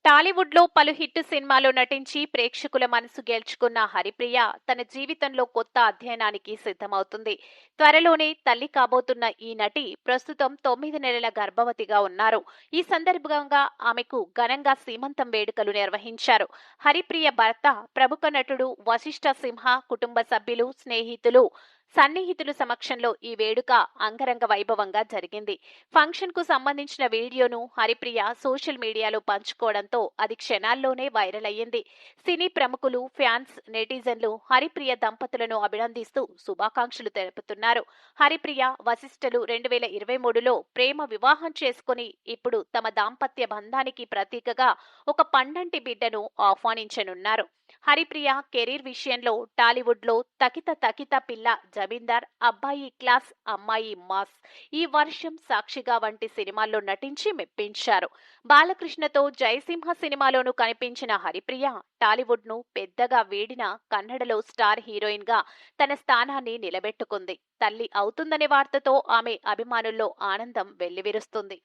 టాలీవుడ్లో పలు హిట్ సినిమాల్లో నటించి ప్రేక్షకుల మనసు గెలుచుకున్న హరిప్రియ తన జీవితంలో కొత్త అధ్యయనానికి సిద్ధమవుతుంది. త్వరలోనే తల్లి కాబోతున్న ఈ నటి ప్రస్తుతం 9 నెలల గర్భవతిగా ఉన్నారు. ఈ సందర్భంగా ఆమెకు ఘనంగా సీమంతం వేడుకలు నిర్వహించారు. హరిప్రియ భర్త ప్రముఖ నటుడు వశిష్ఠ సింహ కుటుంబ సభ్యులు, స్నేహితులు, సన్నిహితుల సమక్షంలో ఈ వేడుక అంగరంగ వైభవంగా జరిగింది. ఫంక్షన్ కు సంబంధించిన వీడియోను హరిప్రియ సోషల్ మీడియాలో పంచుకోవడంతో అది క్షణాల్లోనే వైరల్ అయ్యింది. సినీ ప్రముఖులు, ఫ్యాన్స్, నెటిజన్లు హరిప్రియ దంపతులను అభినందిస్తూ శుభాకాంక్షలు తెలుపుతున్నారు. హరిప్రియ, వశిష్ఠలు 2023లో ప్రేమ వివాహం చేసుకుని ఇప్పుడు తమ దాంపత్య బంధానికి ప్రతీకగా ఒక పండంటి బిడ్డను ఆహ్వానించనున్నారు. హరిప్రియ కెరీర్ విషయంలో టాలీవుడ్లో తకిత తకిత పిల్ల, జమీందార్, అబ్బాయి క్లాస్, అమ్మాయి మాస్, ఈ వర్షం, సాక్షిగా వంటి సినిమాల్లో నటించి మెప్పించారు. బాలకృష్ణతో జయసింహ సినిమాలోనూ కనిపించిన హరిప్రియ టాలీవుడ్ ను పెద్దగా వీడిన కన్నడలో స్టార్ హీరోయిన్ గా తన స్థానాన్ని నిలబెట్టుకుంది. తల్లి అవుతుందనే వార్తతో ఆమె అభిమానుల్లో ఆనందం వెల్లివిరుస్తుంది.